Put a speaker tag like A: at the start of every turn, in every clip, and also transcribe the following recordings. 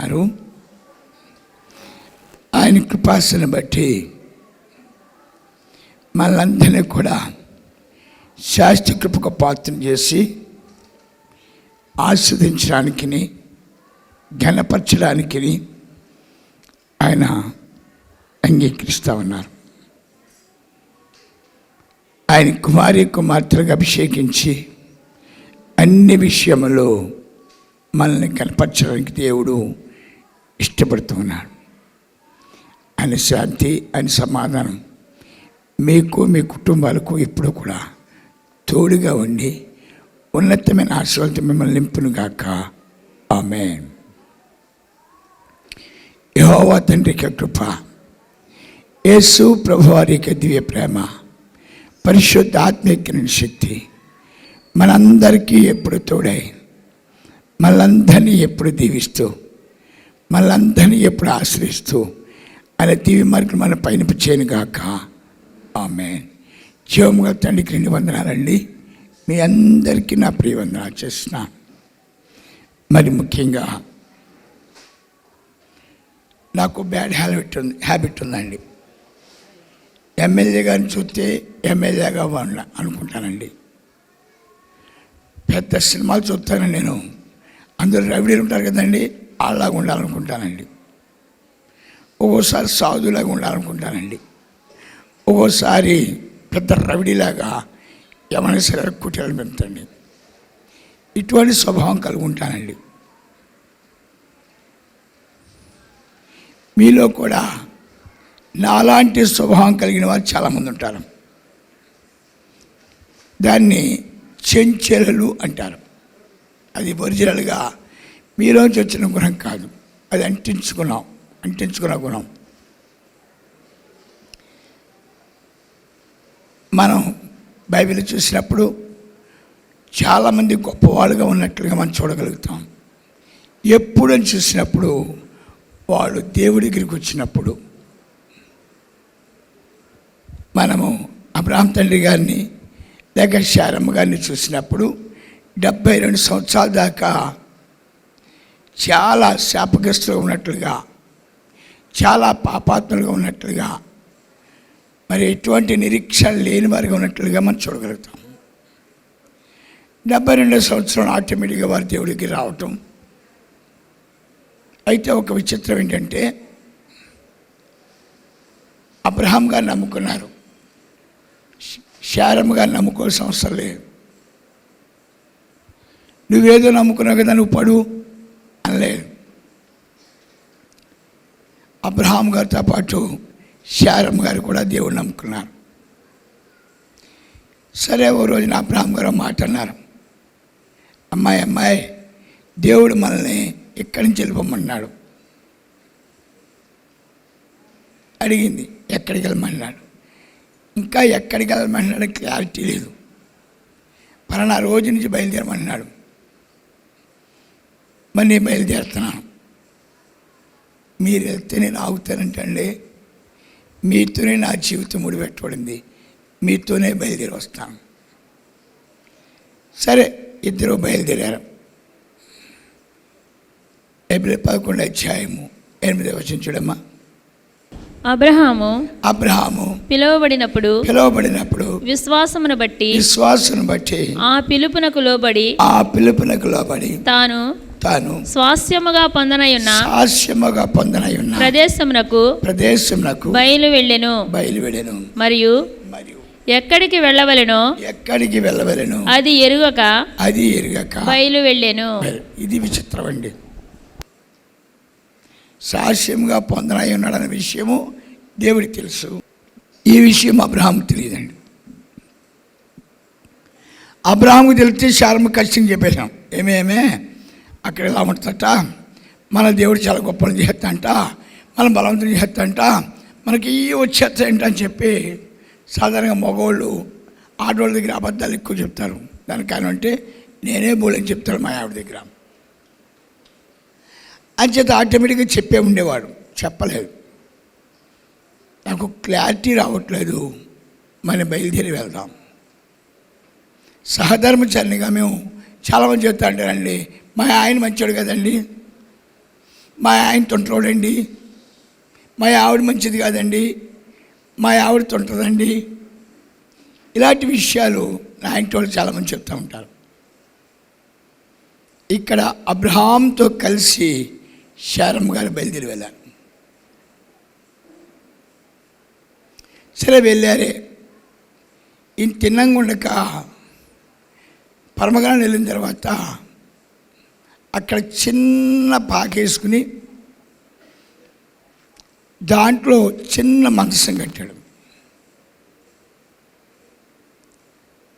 A: ఉన్నారు. ఆయన కృపాసను బట్టి మనందరినీ కూడా శాస్త్ర కృపకు పాత్రం చేసి ఆస్వాదించడానికి, ఘనపరచడానికి ఆయన అంగీకరిస్తూ ఉన్నారు. ఆయన కుమార్తెలకు అభిషేకించి అన్ని విషయములో మనల్ని కనపరచడానికి దేవుడు ఇష్టపడుతూ ఉన్నాడు. ఆయన శాంతి, ఆయన సమాధానం మీకు, మీ కుటుంబాలకు ఎప్పుడు కూడా తోడుగా ఉండి ఉన్నతమైన ఆశీర్వాదంతో మిమ్మల్ని నింపునుగాక. ఆమేన్. యెహోవా తండ్రి యొక్క కృప, యేసు ప్రభువారి యొక్క దివ్య ప్రేమ, పరిశుద్ధ ఆత్మీయ శక్తి మనందరికీ ఎప్పుడు తోడై మనందరినీ ఎప్పుడు దీవిస్తూ మనందరినీ ఎప్పుడు ఆశ్రయిస్తూ ఆయన దివ్య మార్గం మన పైన చేయనుగాక. ఆమేన్. జీవముగా తండ్రికి 2 వందనాలండి. మీ అందరికీ నా ప్రియ వందనాలు చేస్తున్నాను. మరి ముఖ్యంగా నాకు బ్యాడ్ హ్యాబిట్ ఉందండి. ఎమ్మెల్యే గారిని చూస్తే ఎమ్మెల్యేగా అనుకుంటానండి. పెద్ద సినిమాలు చూస్తాను నేను, అందరూ రవిడీలు ఉంటారు కదండి, వాళ్ళలాగా ఉండాలనుకుంటానండి. ఒక్కోసారి సాధులాగా ఉండాలనుకుంటానండి. ఒక్కోసారి పెద్ద రవిడీలాగా ఏమైనా సరే కుటీలు పెడతాండి. ఇటువంటి స్వభావం కలిగి ఉంటానండి. మీలో కూడా నాలాంటి స్వభావం కలిగిన వారు చాలామంది ఉంటారు. దాన్ని చెంచెలలు అంటారు. అది ఒరిజినల్గా మీలోంచి వచ్చిన గుణం కాదు, అది అంటించుకున్న గుణం. మనం బైబిల్ చూసినప్పుడు చాలామంది గొప్పవాళ్ళుగా ఉన్నట్లుగా మనం చూడగలుగుతాం. ఎప్పుడని చూసినప్పుడు వాళ్ళు దేవుడి దగ్గరికి వచ్చినప్పుడు. మనము అబ్రహాం తండ్రి గారిని లేక శారమ్మ గారిని చూసినప్పుడు 72 సంవత్సరాల దాకా చాలా శాపగ్రస్తులుగా ఉన్నట్లుగా, చాలా పాపాత్మలుగా ఉన్నట్లుగా, మరి ఎటువంటి నిరీక్షణ లేని వారిగా ఉన్నట్లుగా మనం చూడగలుగుతాం. 72 సంవత్సరం ఆటోమేటిక్గా వారి దేవుడికి రావటం. అయితే ఒక విచిత్రం ఏంటంటే, అబ్రహాం గారిని నమ్ముకున్నారు, శారమ్మ గారిని నమ్ముకోవాల్సిన అవసరం లేదు. నువ్వేదో నమ్ముకున్నావు కదా నువ్వు పడు అనలేదు. అబ్రహాం గారితో పాటు శారమ్మ గారు కూడా దేవుడు నమ్ముకున్నారు. సరే, ఓ రోజున అబ్రహాం గారు మాట అన్నారు, అమ్మాయి దేవుడు మనల్ని ఎక్కడి నుంచి వెళ్ళిపోమన్నాడు. అడిగింది, ఎక్కడికి వెళ్ళమన్నాడు. ఇంకా ఎక్కడికి వెళ్ళమన్నాడు క్లారిటీ లేదు. పలానా రోజు నుంచి బయలుదేరమన్నాడు. మరి నేను బయలుదేరుతున్నాను, మీరు వెళ్తే నేను ఆగుతానంటండి. మీతోనే నా జీవితం ముడిపెట్టబడింది, మీతోనే బయలుదేరి వస్తాను. సరే, ఇద్దరు బయలుదేరారు. ఏప్రిల్ 11 అధ్యాయము 8వ వచనం చూడమ్మా.
B: అబ్రహాము పిలువబడినప్పుడు విశ్వాసమును బట్టి ఆ పిలుపునకు లోబడి తాను స్వాస్యముగా పొందనయున్న ప్రదేశమునకు బయలు వెళ్ళెను. మరియు ఎక్కడికి వెళ్ళవలెనో అది ఎరుగక బయలు వెళ్ళెను.
A: ఇది విచిత్రం అండి. సాక్ష్యంగా పొందనై ఉన్నాడనే విషయము దేవుడికి తెలుసు. ఈ విషయం అబ్రహాముకు తెలియదండి. అబ్రహాముకు తెలిస్తే శారమ్మ ఖచ్చితంగా చెప్పేశాం, ఏమేమే అక్కడ ఎలా ఉంటుందట, మన దేవుడు చాలా గొప్పలు చేస్తాంట, మనం బలవంతం చేస్తాంట, మనకి వచ్చేస్తాయంట అని చెప్పి సాధారణంగా మగవాళ్ళు ఆడవాళ్ళ దగ్గర అబద్ధాలు ఎక్కువ చెప్తారు. దానికి కారణం అంటే నేనే బోలని చెప్తాను మా ఆవిడ దగ్గర. అంచేత ఆటోమేటిక్గా చెప్పే ఉండేవాడు, చెప్పలేదు. నాకు క్లారిటీ రావట్లేదు, మనం బయలుదేరి వెళ్దాం. సహధర్మచారినిగా మేము చాలామంది చెప్తా అంటారండి, మా ఆయన మంచోడు కదండి, మా ఆయన తొంటరోడండి, మా ఆవిడ మంచిది కాదండి, మా ఆవిడ తొంటదండి, ఇలాంటి విషయాలు నా ఇంటి వాళ్ళు చాలామంది చెప్తూ ఉంటారు. ఇక్కడ అబ్రహాంతో కలిసి శారమ్మ గారు బయలుదేరి వెళ్ళారు. సరే వెళ్ళారే, ఈయన తిన్నంగా ఉండక పరమగణం వెళ్ళిన తర్వాత అక్కడ చిన్న పాకేసుకుని దాంట్లో చిన్న మంచం కట్టాడు.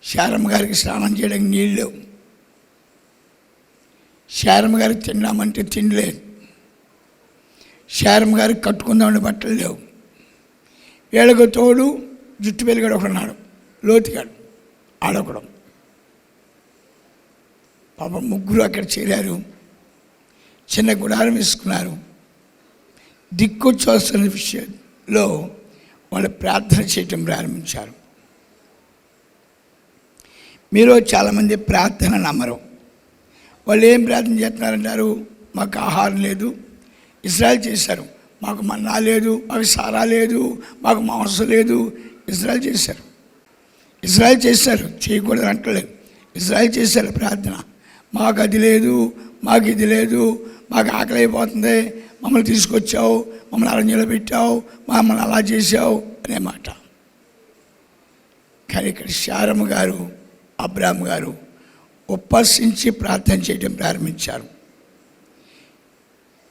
A: శారమ్మ గారికి స్నానం చేయడానికి నీళ్ళు లేవు, శారమ్మ గారికి తిన్నామంటే తినలేదు, శారమ్మ గారికి కట్టుకుందామని బట్టలు లేవు. వీళ్ళకు తోడు జుట్టు పెరిగాడు ఒకడున్నాడు, లోతుగాడు ఆడొకడం. పాప ముగ్గురు అక్కడ చేరారు, చిన్న గుడారం వేసుకున్నారు. దిక్కు చూస్తున్న విషయంలో వాళ్ళు ప్రార్థన చేయటం ప్రారంభించారు. మీరు చాలామంది ప్రార్థన నమ్మరు. వాళ్ళు ఏం ప్రార్థన చేస్తున్నారంటారు, మాకు ఆహారం లేదు, ఇజ్రాయెల్ చేశారు, మాకు మన్నా లేదు, మాకు సారా లేదు, మాకు మాంసం లేదు. ఇజ్రాయెల్ చేశారు, చేయకూడదు అంటలేదు. ఇజ్రాయెల్ చేశారు ప్రార్థన, మాకు అది లేదు, మాకు ఇది లేదు, మాకు ఆకలి అయిపోతుంది, మమ్మల్ని తీసుకొచ్చావు, మమ్మల్ని అరణ్యంలో పెట్టావు, మమ్మల్ని అలా చేసావు అనే మాట. కానీ ఇక్కడ శారమ్మ గారు అబ్రాహాము గారు ఉపవసించి ప్రార్థన చేయడం ప్రారంభించారు.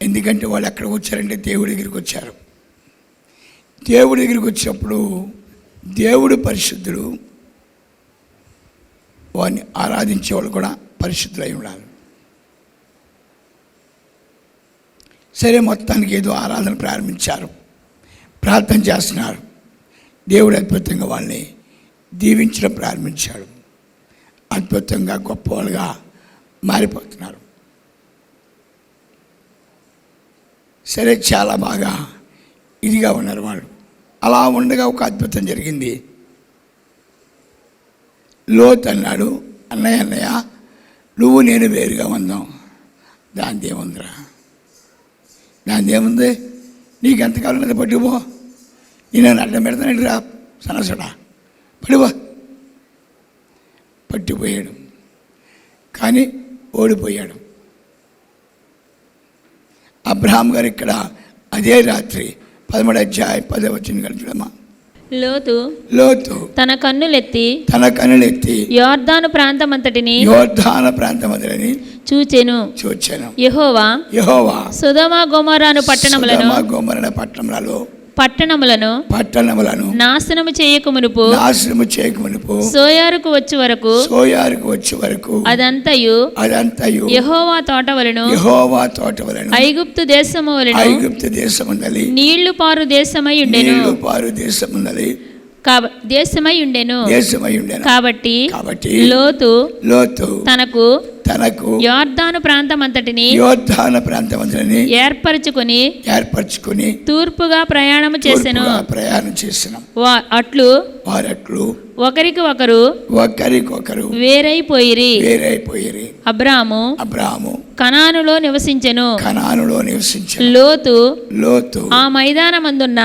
A: ఎందుకంటే వాళ్ళు ఎక్కడికి వచ్చారంటే దేవుడి దగ్గరికి వచ్చారు. దేవుడి దగ్గరికి వచ్చినప్పుడు దేవుడు పరిశుద్ధుడు, వారిని ఆరాధించే వాళ్ళు కూడా పరిశుద్ధులై ఉండాలి. సరే, మొత్తానికి ఏదో ఆరాధన ప్రారంభించారు, ప్రార్థన చేస్తున్నారు. దేవుడు అద్భుతంగా వాళ్ళని దీవించడం ప్రారంభించాడు. అద్భుతంగా గొప్పవాళ్ళుగా మారిపోతున్నారు. సరే, చాలా బాగా ఇదిగా ఉన్నారు వాళ్ళు. అలా ఉండగా ఒక అద్భుతం జరిగింది. లోతు అన్నాడు, అన్నయ్య నువ్వు నేను వేరుగా ఉందాం. దానిదేముందిరా, దానిదేముంది, నీకు ఎంతకాలం మీద పట్టుకుపో, నేను అడ్డం పెడతానండి రా సనసడా, పడిపో. పట్టిపోయాడు, కానీ ఓడిపోయాడు. అబ్రహాం గారు ఇక్కడ అదే రాత్రి 13వ అధ్యాయం 10వ వచనం చూడమ్మా.
B: లోతు తన కన్నులెత్తి యోర్దాను ప్రాంతమంతటిని చూచెను. యెహోవా సొదొమ గొమొర్రాను పట్టణములను నాశనము చేయక మునుపు సోయారుకు వచ్చి వరకు అదంతయు యెహోవా తోట వలెను ఐగుప్తు దేశము వలెను నీళ్లు పారు దేశమై ఉండెను. కాబట్టి లోతు తనకు యోర్దాను ప్రాంతమంతటిని ఏర్పరచుకొని తూర్పుగా ప్రయాణము చేసెను. అట్లు ఒకరికి ఒకరు వేరైపోయిరి. అబ్రాము కనానులో నివసించెను. లోతు ఆ మైదానమందున్న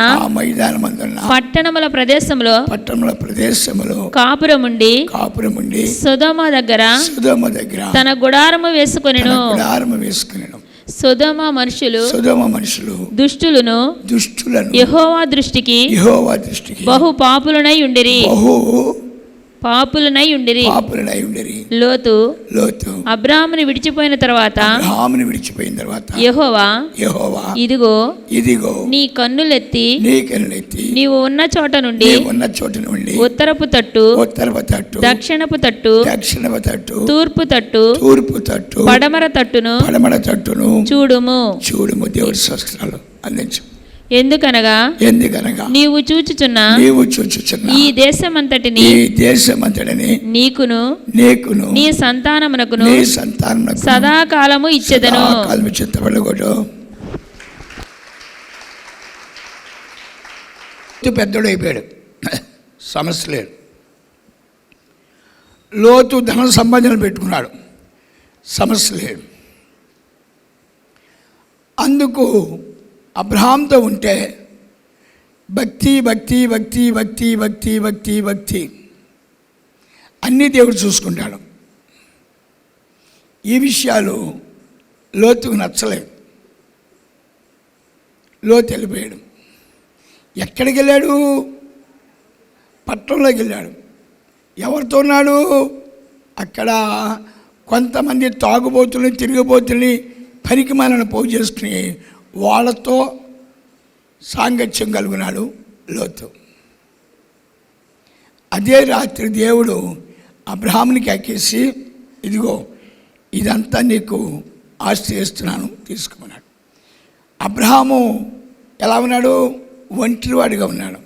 B: పట్టణముల ప్రదేశంలో కాపురముండి సొదొమ దగ్గర తన గుడారము వేసుకొనెను. సొదొమ మనుషులు దుష్టులను యెహోవా దృష్టికి బహు పాపులనై ఉండిరి. లోతు అబ్రాహామును విడిచిపోయిన తర్వాత యెహోవా ఇదిగో నీ కన్నులెత్తి నీవు ఉన్న చోట నుండి ఉత్తరపు తట్టు దక్షిణపు తట్టు తూర్పు తట్టు పడమర తట్టును చూడుము.
A: దేవుడి స్తోత్రాలు అందించు.
B: ఎందుకనగా నీవు చూచుచున్న ఈ దేశమంతటిని నీకును నీ సంతానమునకును సదాకాలము ఇచ్చెదను.
A: పెద్దోడు అయిపోయాడు, సమస్య లేదు. లోతు ధన సంబంధాలు పెట్టుకున్నాడు, సమస్య లేదు. అందుకు అబ్రహాంతో ఉంటే భక్తి భక్తి భక్తి భక్తి భక్తి భక్తి భక్తి అన్నీ దేవుడు చూసుకుంటాడు. ఈ విషయాలు లోతుకు నచ్చలేదు. లోతు వెళ్ళిపోయాడు. ఎక్కడికి వెళ్ళాడు? పట్టణంలోకి వెళ్ళాడు. ఎవరితో ఉన్నాడు? అక్కడ కొంతమంది తాగుబోతుల్ని, తిరిగిపోతుల్ని, పనికిమాలను పోగు చేసుకుని వాళ్ళతో సాంగత్యం కలుగున్నాడు లోతు. అదే రాత్రి దేవుడు అబ్రహామునికి ఎక్కేసి, ఇదిగో ఇదంతా నీకు ఆస్తి ఇస్తున్నాను, తీసుకోమన్నాడు. అబ్రహాము ఎలా ఉన్నాడు? ఒంటరివాడిగా ఉన్నాడు.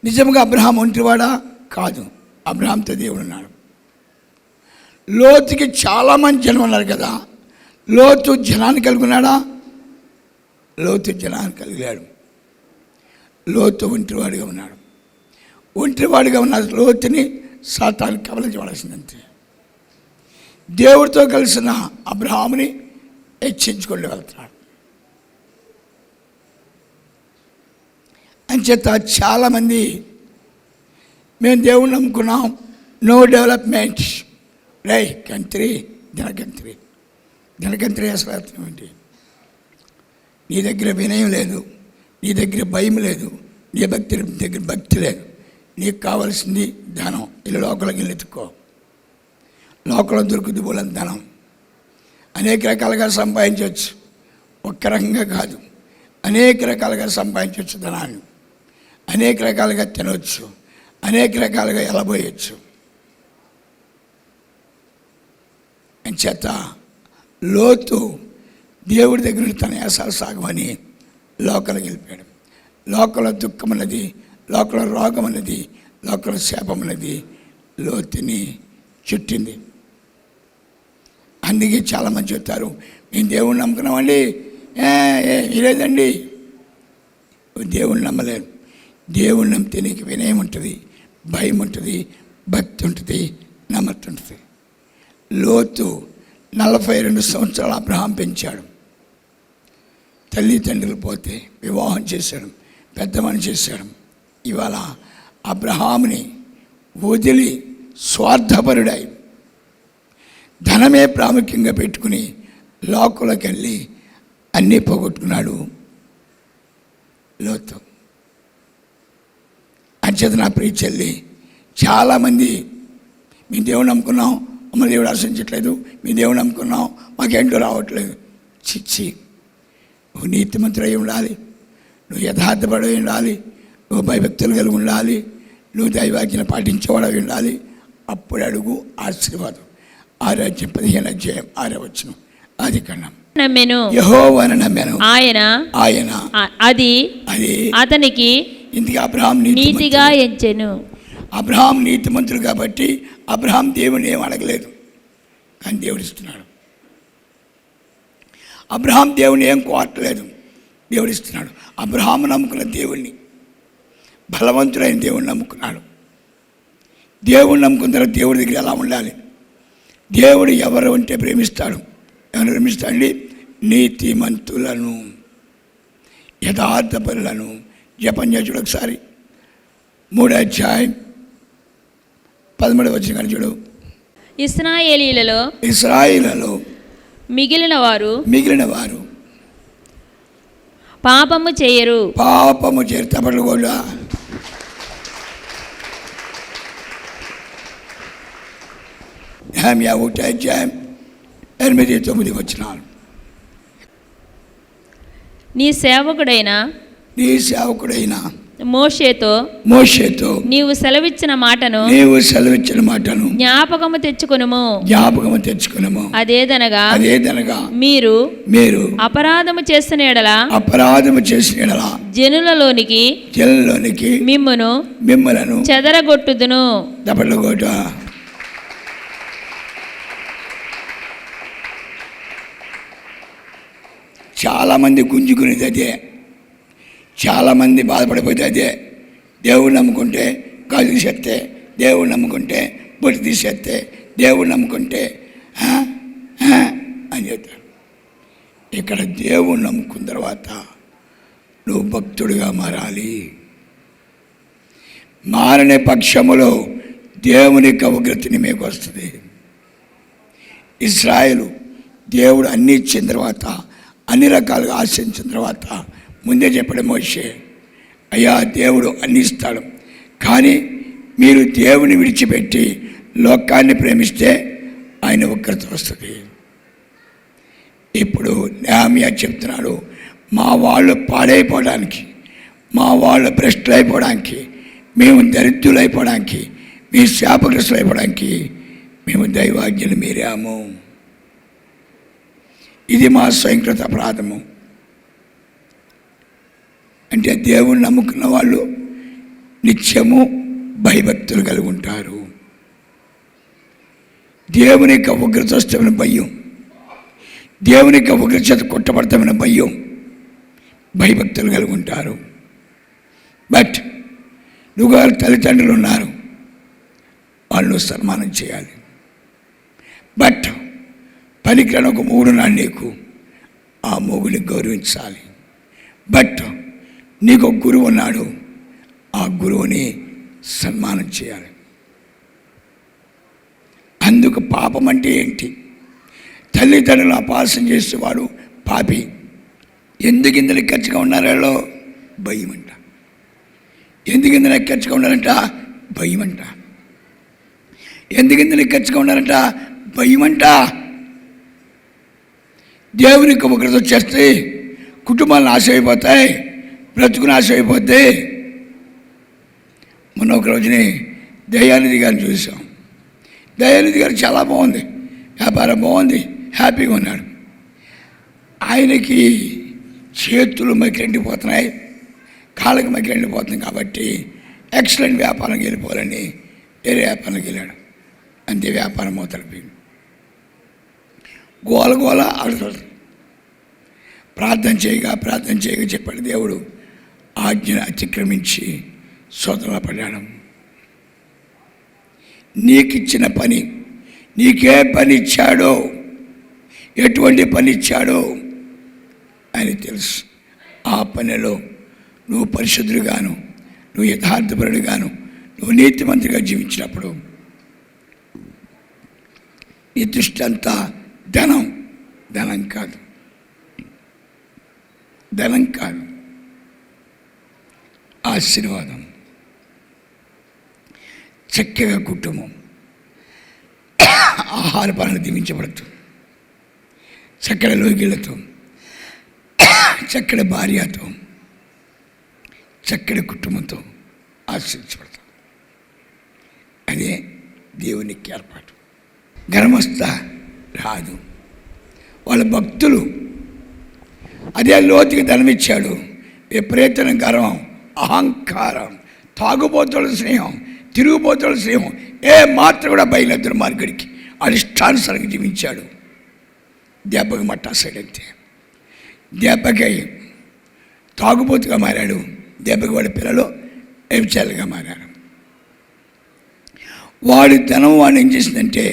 A: నిజంగా అబ్రహాం ఒంటరివాడా? కాదు. అబ్రహాంతో దేవుడు ఉన్నాడు. లోతుకి చాలామంది జనం ఉన్నారు కదా. లోతు జనాన్ని కలుగున్నాడా? లోతు జనాన్ని కలిగాడు. లోతు ఒంటరివాడిగా ఉన్నాడు. ఒంటరివాడిగా ఉన్న లోతుని సాతాను కబలించవలసిందంతే. దేవుడితో కలిసిన అబ్రహాముని హెచ్చించుకుంటూ వెళ్తున్నాడు. అంచేత చాలామంది మేము దేవుణ్ణి నమ్ముకున్నాం, నో డెవలప్మెంట్, రై కంత్రి దినకంత్రి అసలు అర్థం ఏంటి? నీ దగ్గర వినయం లేదు, నీ దగ్గర భయం లేదు, నీ దగ్గర భక్తి లేదు. నీకు కావాల్సింది ధనం. ఇలా లోకలకి వెళ్ళి ఎత్తుకో. లోకల్లో దొరుకుతుంది బోలని ధనం. అనేక రకాలుగా సంపాదించవచ్చు. ఒక్క రకంగా కాదు, అనేక రకాలుగా సంపాదించవచ్చు ధనాన్ని. అనేక రకాలుగా తినవచ్చు, అనేక రకాలుగా ఎలబోయచ్చు. అంచేత లోతు దేవుడి దగ్గర తన యాసాలు సాగమని లోకలకు వెళ్ళిపోయాడు. లోకల దుఃఖం అన్నది, లోకల రోగం అన్నది, లోకల శాపం అన్నది లోతుని చుట్టింది. అందుకే చాలామంది చెప్తారు, మేము దేవుణ్ణి నమ్ముకున్నామండి. లేదండి, దేవుణ్ణి నమ్మలేదు. దేవుణ్ణి నమ్మితే నీకు వినయం ఉంటుంది, భయం ఉంటుంది, భక్తి ఉంటుంది, నమ్మకం ఉంటుంది. లోతు 42 సంవత్సరాలు అబ్రహాం పెంచాడు. తల్లిదండ్రులు పోతే వివాహం చేశాడు, పెద్దమని చేశాడు. ఇవాళ అబ్రహాముని వదిలి స్వార్థపరుడై ధనమే ప్రాముఖ్యంగా పెట్టుకుని లోకంలోకి వెళ్ళి అన్నీ పోగొట్టుకున్నాడు లోతు. అంచేత నా ప్రియ చెల్లి, చాలామంది మీ దేవుడు నమ్ముకున్నాం, మమ్మల్ని దేవుడు ఆశించట్లేదు, మీ దేవుడు నమ్ముకున్నాం, మాకేంటో రావట్లేదు. చిచ్చి, నువ్వు నీతిమంతుడై ఉండాలి, నువ్వు యథార్థపడి ఉండాలి, నువ్వు భయభక్తులు కలిగి ఉండాలి, నువ్వు దైవాజ్ఞ పాటించేవాడు ఉండాలి. అప్పుడు అడుగు ఆశీర్వాదం. 6 15 అధ్యాయం 6వ వచనం. అది కన్నా
B: నమ్మెను,
A: యెహోవాను నమ్మెను,
B: ఆయన అది అతనికి
A: ఇందుకు అబ్రహాం
B: నీతిగా ఎంచెను.
A: అబ్రహాం నీతిమంతుడు కాబట్టి అబ్రహాం దేవుని ఏం అడగలేదు, కానీ దేవుడు ఇస్తున్నాడు. అబ్రహాం దేవుని ఏం కోరట్లేదు, దేవుడు ఇస్తున్నాడు. అబ్రహాం నమ్ముకున్న దేవుణ్ణి, బలవంతుడైన దేవుణ్ణి నమ్ముకున్నాడు. దేవుణ్ణి నమ్ముకున్న తర్వాత దేవుడి దగ్గర ఎలా ఉండాలి? దేవుడు ఎవరు ఉంటే ప్రేమిస్తాడు? ఎవరు ప్రేమిస్తాడండి? నీతిమంతులను, యథార్థపరులను. జపం చూడు ఒకసారి, 3వ అధ్యాయం 13వ వచనం చూడు. ఇశ్రాయేలీలలో
B: మిగిలిన వారు పాపము చేయరు.
A: తప్పట్లు కూడా నెహెమ్యా 1వ అధ్యాయం 8, 9 వచనాలు.
B: నీ సేవకుడైన మోషేతో నీవు సెలవిచ్చిన మాటను జ్ఞాపకము తెచ్చుకొనుము. అదేదనగా మీరు అపరాధము చేసిన ఎడల జనులలోనికి మిమ్మును చెదరగొట్టుదును.
A: చాలామంది గుంజుకునేది అదే, చాలామంది బాధపడిపోతే అదే. దేవుడు నమ్ముకుంటే గాజు తీసేస్తే, దేవుడు నమ్ముకుంటే బొట్టు తీసేస్తే, దేవుడు నమ్ముకుంటే అని చెప్తారు. ఇక్కడ దేవుణ్ణి నమ్ముకున్న తర్వాత నువ్వు భక్తుడిగా మారాలి. మారనే పక్షములో దేవుని యొక్క ఉగ్రతని మీకు వస్తుంది. ఇశ్రాయేలు దేవుడు అన్నీ ఇచ్చిన తర్వాత, అన్ని రకాలుగా ఆశించిన తర్వాత ముందే చెప్పడం మోషే, అయ్యా దేవుడు అన్ని ఇస్తాడు, కానీ మీరు దేవుని విడిచిపెట్టి లోకాన్ని ప్రేమిస్తే ఆయన ఉగ్రత వస్తుంది. ఇప్పుడు నెహెమ్యా చెప్తున్నాడు, మా వాళ్ళు పాడైపోవడానికి, మా వాళ్ళు భ్రష్టులు అయిపోవడానికి, మేము దరిద్రులు అయిపోవడానికి, మీ శాపగ్రస్తులు అయిపోవడానికి మేము దైవాజ్ఞలు మీరాము. ఇది మా స్వయంకృత అపరాధము. అంటే దేవుణ్ణి నమ్ముకున్న వాళ్ళు నిత్యము భయభక్తులు కలిగి ఉంటారు. దేవుని యొక్క ఉగ్రత వస్తామని భయం, దేవుని యొక్క ఉగ్రత చేత కొట్టబడతామని భయం, భయభక్తులు కలిగి ఉంటారు. బట్ నువ్వు తల్లిదండ్రులు ఉన్నారు, వాళ్ళు సన్మానం చేయాలి. బట్ పనికిరాని ఒక మూడున్నాడు నీకు, ఆ మూగుని గౌరవించాలి. బట్ నీకు ఒక గురువు ఉన్నాడు, ఆ గురువుని సన్మానం చేయాలి. అందుకు పాపం అంటే ఏంటి? తల్లిదండ్రులు అపాసం చేసేవాడు పాపి. ఎందుకు ఇంత లెక్కచ్చుగా ఉన్నారో భయమంట. ఎందుకు ఇంత లెక్కచ్చుగా ఉన్నారంట? భయమంట. ఎందుకు ఇంత లెక్కచ్చుగా ఉన్నారంట? భయమంట. దేవునికి ఉగ్రత వచ్చేస్తే కుటుంబాలు నాశనం అయిపోతాయి, బ్రతుకు నాశనం అయిపోద్ది. మొన్న ఒక రోజుని దయానిధి గారిని చూసాం. దయానిధి గారు చాలా బాగుంది, వ్యాపారం బాగుంది, హ్యాపీగా ఉన్నాడు. ఆయనకి చేతులు మకిరెండిపోతున్నాయి, కాళ్ళకి మకిరెండిపోతుంది. కాబట్టి ఎక్సలెంట్ వ్యాపారంకి వెళ్ళిపోవాలని వేరే వ్యాపారానికి వెళ్ళాడు. అంతే వ్యాపారం మొదలుపోయింది. గోల గోల ఆడుతాడు. ప్రార్థన చేయగా చెప్పాడు, దేవుడు ఆజ్ఞను అతిక్రమించి సోదరులు పడ్డాడు. నీకిచ్చిన పని, నీకే పని ఇచ్చాడో, ఎటువంటి పని ఇచ్చాడో ఆయన తెలుసు. ఆ పనిలో నువ్వు పరిశుద్ధుడుగాను, నువ్వు యథార్థపరుడుగాను, నువ్వు నీతిమంతుడిగా జీవించినప్పుడు నీ దృష్టి అంతా ధనం కాదు, ఆశీర్వాదం, చక్కగా కుటుంబం, ఆహార పాలన దీవించబడుతుంది, చక్కటి లోగిళ్లతో, చక్కటి భార్యతో, చక్కటి కుటుంబంతో ఆశీర్వదించబడతాం. అదే దేవునికి ఏర్పాటు. గర్వస్థ రాదు. వాళ్ళ భక్తులు అదే లోతుకి ధనమిచ్చాడు. విపరీతమైన గర్వం, అహంకారం, తాగుబోతుల స్నేహం, తిరుగుబోతుల స్నేహం ఏ మాత్రం కూడా బయలు దుర్మార్గుడికి అధిష్టానుసారంగా జీవించాడు. దెబ్బకి మట్టా సైడ్ అంతే. దెబ్బకి తాగుబోతుగా మారాడు, దెబ్బకి వాడి పిల్లలు వ్యభిచారులుగా మారారు. వాడి ధనం వాడిని ఏం చేసిందంటే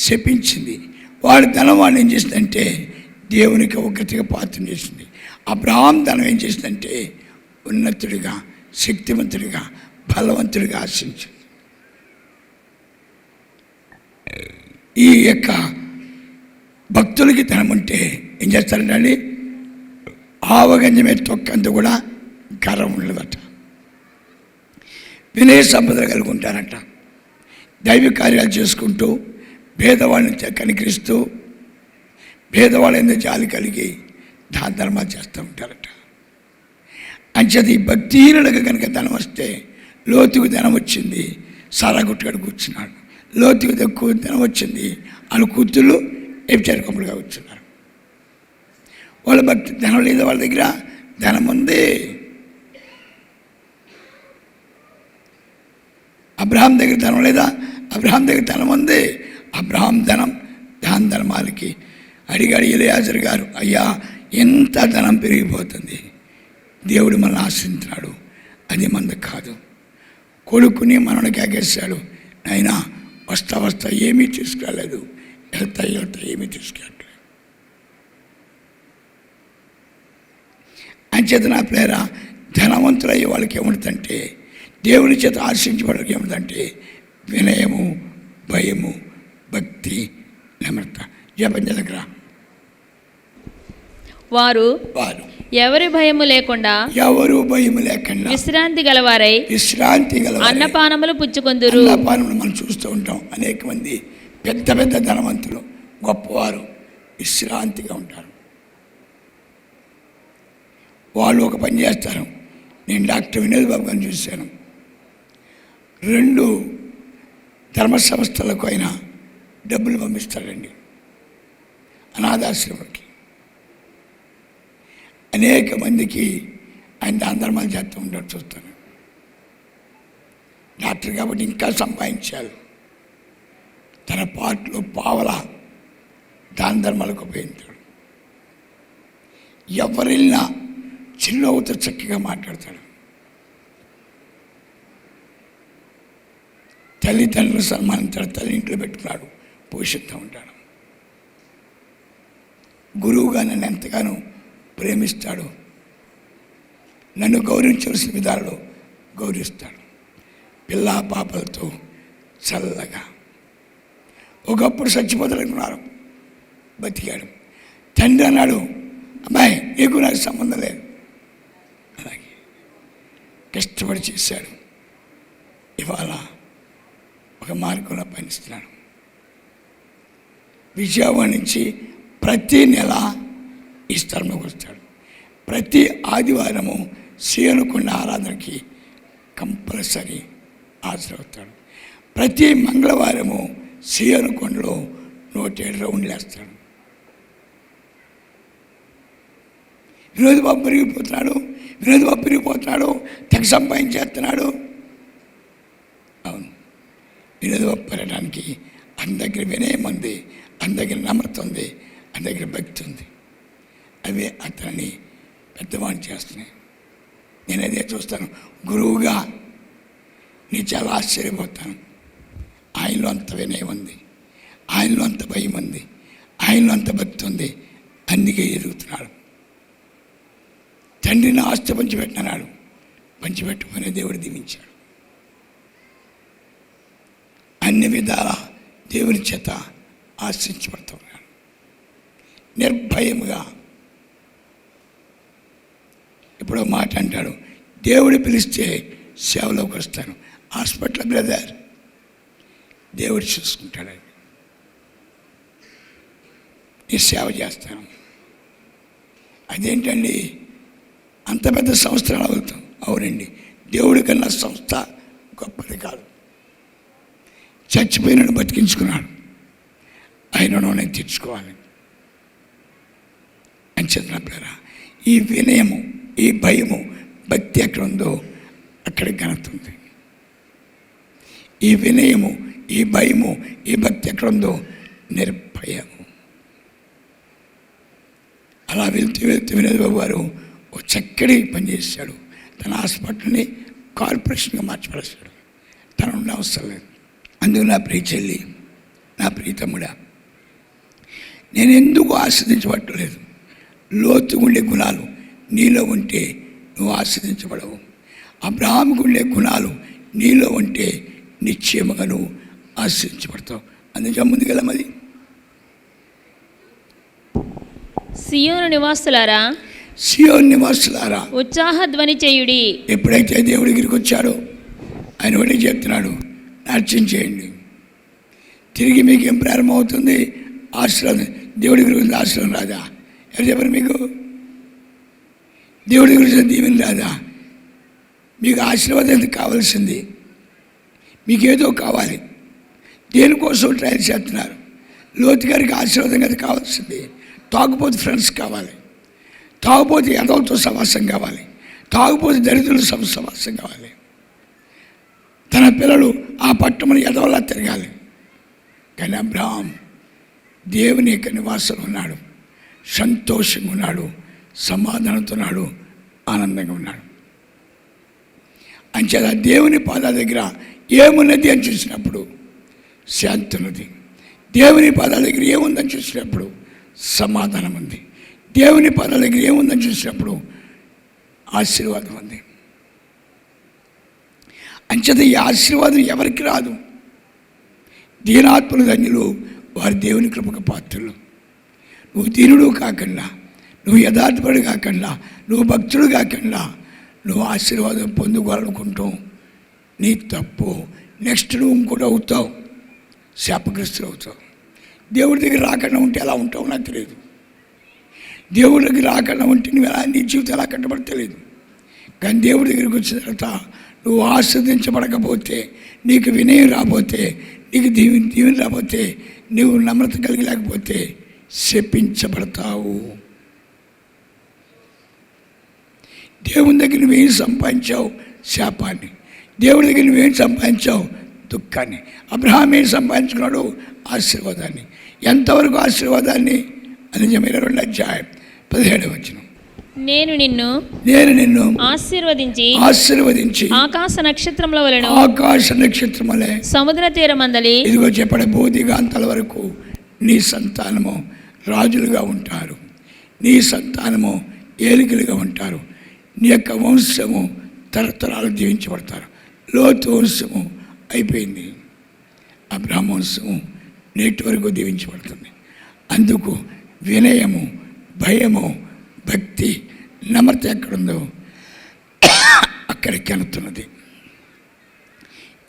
A: శపించింది. వాడి ధనం వాడిని ఏం చేసిందంటే దేవునికి ఉగ్రతగా పాత్రం చేసింది. అబ్రహాం ధనం ఏం చేసిందంటే ఉన్నతుడిగా, శక్తివంతుడిగా, బలవంతుడిగా ఆశించింది. ఈ యొక్క భక్తులకి ధనం ఉంటే ఏం చేస్తారంటే ఆవగంజమే తొక్కంత కూడా గర్వం ఉండదట. వినయ సంపదలు కలిగి ఉంటారంట. దైవ కార్యాలు చేసుకుంటూ, భేదవాళ్ళని కనికరిస్తూ, భేదవాళ్ళ మీద జాలి కలిగి దాన ధర్మాలు చేస్తూ ఉంటారట. అంచేది ఈ భక్తిహీనులకు కనుక ధనం వస్తే, లోతుకు ధనం వచ్చింది, సారాగుట్టుగడు కూర్చున్నాడు. లోతుకు ఎక్కువ ధనం వచ్చింది, వాళ్ళ కూతుళ్ళు వ్యభిచారికములుగా కూర్చున్నారు. వాళ్ళ భక్తి ధనం లేదా, వాళ్ళ దగ్గర ధనం ఉంది. అబ్రహాం దగ్గర ధనం లేదా, అబ్రహాం దగ్గర ధనం ఉంది. అబ్రహాం ధనం దాన ధర్మాలకి అడిగాడు ఎలియాజరు గారు, అయ్యా ఎంత ధనం పెరిగిపోతుంది, దేవుడు మనల్ని ఆశ్రయించినాడు, అది మంది కాదు. కొడుకుని మనకి ఎగేశాడు, అయినా వస్తా ఏమీ తీసుకురాలేదు, వెళ్తా ఏమీ తీసుకెళ్ళట్లేదు. అంచేత నా ప్రేర ధనవంతులయ్యే వాళ్ళకి ఏముంటుందంటే, దేవుని చేత ఆశించే వాళ్ళకి ఏముంటుందంటే వినయము, భయము, భక్తి, నమ్రత. జపంజలకరా
B: వారు ఎవరు భయము లేకుండా విశ్రాంతి గలవారై అన్నపానములు పుచ్చుకొందురు.
A: అన్నపానములు మనం చూస్తూ ఉంటాం. అనేక మంది పెద్ద పెద్ద ధనవంతులు, గొప్పవారు విశ్రాంతిగా ఉంటారు. వాళ్ళు ఒక పని చేస్తారు. నేను డాక్టర్ వినోద్ బాబు గారిని చూశాను. 2 ధర్మ సంస్థలకు ఆయన డబ్బులు పంపిస్తాడండి, అనాథాశ్రమానికి. అనేక మందికి ఆయన దాన ధర్మాలు చేస్తూ ఉంటాడు, చూస్తాను. డాక్టర్ కాబట్టి ఇంకా సంపాదించాలి. తన పాటలు పావల దాన ధర్మాలకు ఉపయోగించాడు. ఎవరిల్లా చిరునవ్వుతో చక్కగా మాట్లాడతాడు. తల్లిదండ్రులు సన్మానించాడు, తల్లి ఇంట్లో పెట్టుకున్నాడు, పోషిస్తూ ఉంటాడు. గురువుగా నన్ను ఎంతగానో ప్రేమిస్తాడు. నన్ను గౌరవించవలసిన విధాలలో గౌరవిస్తాడు. పిల్లా పాపలతో చల్లగా. ఒకప్పుడు చచ్చిపోతాడనుకున్నారు, బతికాడు. తండ్రి అన్నాడు, అమ్మాయి నీకు నాకు సంబంధం లేదు. అలాగే కష్టపడి చేశాడు. ఇవాళ ఒక మార్గంలో పయనిస్తున్నాడు. విజయవాడ నుంచి ప్రతి నెల ఈ స్థలంలోకి వస్తాడు. ప్రతి ఆదివారము శ్రీనుకొండ ఆరాధనకి కంపల్సరీ హాజరవుతాడు. ప్రతి మంగళవారము శ్రీనుకొండలో 107 రౌండ్లు వేస్తాడు. వినోద్ బాబు పెరిగిపోతున్నాడు, తెగ సంపాదించేస్తున్నాడు. అవును, వినోద్ బాబు పెరగడానికి అన్న దగ్గర వినయం ఉంది, అన్న దగ్గర నమ్రత ఉంది, అన్న దగ్గర భక్తి ఉంది. అవే అతన్ని పెద్దవాడిని చేస్తున్నాయి. నేను అదే చూస్తాను. గురువుగా నేను చాలా ఆశ్చర్యపోతాను. ఆయనలో అంత వినయం ఉంది, ఆయనలో అంత భయం ఉంది, ఆయనలో అంత భక్తి ఉంది. అందుకే ఎదుగుతున్నాడు. తండ్రిని ఆస్తి పంచిపెట్టినాడు, పంచిపెట్టుకునే దేవుడు దీవించాడు. అన్ని విధాల దేవుని చేత ఆశించబడుతున్నాడు. నిర్భయముగా. ఇప్పుడు మాట అంటాడు, దేవుడు పిలిస్తే సేవలోకి వస్తాను. హాస్పిటల్ బ్రదర్, దేవుడు చూసుకుంటాడు. నీ సేవ చేస్తాను. అదేంటండి అంత పెద్ద సంస్థలు అవుతాం? అవునండి, దేవుడి కన్నా సంస్థ గొప్పది కాదు. చచ్చిపోయినను బతికించుకున్నాడు, ఆయనను నేను తెచ్చుకోవాలి అని చెప్పినప్పుడారా ఈ వినయము, ఈ భయము, భక్తి ఎక్కడ ఉందో అక్కడ ఘనత ఉంది. ఈ వినయము, ఈ భయము, ఈ భక్తి ఎక్కడ ఉందో నిర్భయము. అలా వెళ్తూ వినోద్ బాబు గారు ఒక చక్కటి పని చేశాడు. తన హాస్పిటల్ని కార్పొరేషన్గా మార్చిపడేశాడు. తను ఉండే అవసరం లేదు. అందుకు నా ప్రియ చెల్లి, నా ప్రియ తమ్ముడా, నేను ఎందుకు ఆస్వాదించబట్టలేదు? లోతుగా ఉండే గుణాలు నీలో ఉంటే నువ్వు ఆస్వాదించబడవు. అబ్రహాముకు ఉండే గుణాలు నీలో ఉంటే నిశ్చయముగా నువ్వు ఆస్వాదించబడతావు. అందుకే ముందుకెళ్ళమది.
B: సియోను నివాసులారా, ఉత్సాహ ధ్వని చేయుడి.
A: ఎప్పుడైతే దేవుడి దగ్గరికి వచ్చాడో ఆయన ఒకటి చెప్తున్నాడు, నాట్యం చేయండి. తిరిగి మీకు ఏం ప్రారంభం అవుతుంది? ఆశీర్వాదం. దేవుడి గురించి ఆశీర్వాదం రాదా? ఎవరు చెప్పారు మీకు? దేవుడి గురించి దీవెన రాదా? మీకు ఆశీర్వాదం ఎందుకు కావాల్సింది? మీకేదో కావాలి, దేనికోసం ట్రయల్ చేస్తున్నారు? లోతు గారికి ఆశీర్వాదం కదా కావాల్సింది. తాగుపోతే ఫ్రెండ్స్ కావాలి, తాగుపోతే ఎదవలతో సమాసం కావాలి, తాగుపోతే దరిద్రులతో సమాసం కావాలి. తన పిల్లలు ఆ పట్టణంలో ఎదవలా తిరగాలి. కానీ అబ్రహాం దేవుని యొక్క నివాసంలో ఉన్నాడు, సంతోషంగా ఉన్నాడు, సమాధానంతో ఉన్నాడు, ఆనందంగా ఉన్నాడు. అంచేత దేవుని పాదాల దగ్గర ఏమున్నది అని చూసినప్పుడు శాంతి ఉన్నది. దేవుని పాదాల దగ్గర ఏముందని చూసినప్పుడు సమాధానం ఉంది. దేవుని పాదాల దగ్గర ఏముందని చూసినప్పుడు ఆశీర్వాదం ఉంది. అంచేత ఈ ఆశీర్వాదం ఎవరికి రాదు? దీనాత్మలు ధన్యులు, వారి దేవుని కృపకు పాత్రులు. నువ్వు దీనుడు కాకుండా, నువ్వు యథార్థపడు కాకుండా, నువ్వు భక్తుడు కాకుండా నువ్వు ఆశీర్వాదం పొందుకోవాలనుకుంటావు, నీ తప్పు. నెక్స్ట్ నువ్వు ఇంకోటి అవుతావు, శాపగ్రస్తులు అవుతావు. దేవుడి దగ్గర రాకుండా ఉంటే ఎలా ఉంటావు నాకు తెలియదు. దేవుడి దగ్గర రాకుండా ఉంటే నువ్వు ఎలా, నీ జీవితం ఎలా కట్టబడి తెలియదు. కానీ దేవుడి దగ్గరికి వచ్చిన తర్వాత నువ్వు ఆస్వాదించబడకపోతే, నీకు వినయం రాకపోతే, నీకు దీవెన రాకపోతే, నువ్వు నమ్రత కలిగి లేకపోతే శపించబడతావు. దేవుని దగ్గర నువ్వేం సంపాదించావు? శాపాన్ని. దేవుడి దగ్గర నువ్వేం సంపాదించావు? దుఃఖాన్ని. అబ్రహాం ఏం సంపాదించుకున్నాడు? ఆశీర్వాదాన్ని. ఎంతవరకు ఆశీర్వాదాన్ని? అది 22వ అధ్యాయం 17వ వచనం.
B: నేను నిన్ను ఆశీర్వదించి ఆకాశ నక్షత్రముల వలె సముద్ర తీరమందలి
A: ఇదిగో చెప్పడే బోధిగాంతల వరకు నీ సంతానము రాజులుగా ఉంటారు, నీ సంతానము ఏలికలుగా ఉంటారు, నీ యొక్క వంశము తరతరాలు దీవించబడతారు. లోతు వంశము అయిపోయింది, అబ్రహాము వంశము నేటి వరకు దీవించబడుతుంది. అందుకు వినయము, భయము, భక్తి, నమ్రత ఎక్కడుందో అక్కడికి అనుతున్నది.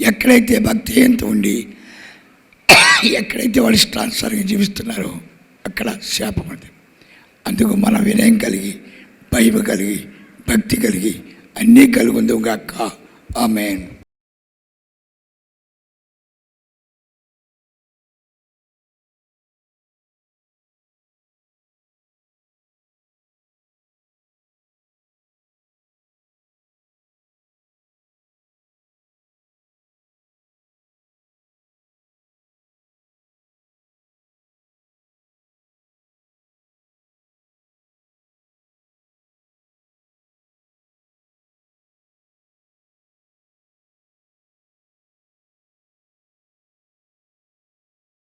A: ఎక్కడైతే భక్తి ఎంత ఉండి ఎక్కడైతే వాళ్ళు ఇష్టానుసారంగా జీవిస్తున్నారో అక్కడ శాపం ఉంది. అందుకు మనం వినయం కలిగి, భయం కలిగి, భక్తి కలిగి అన్నీ కలిగి ఉందాం గాక. ఆమేన్.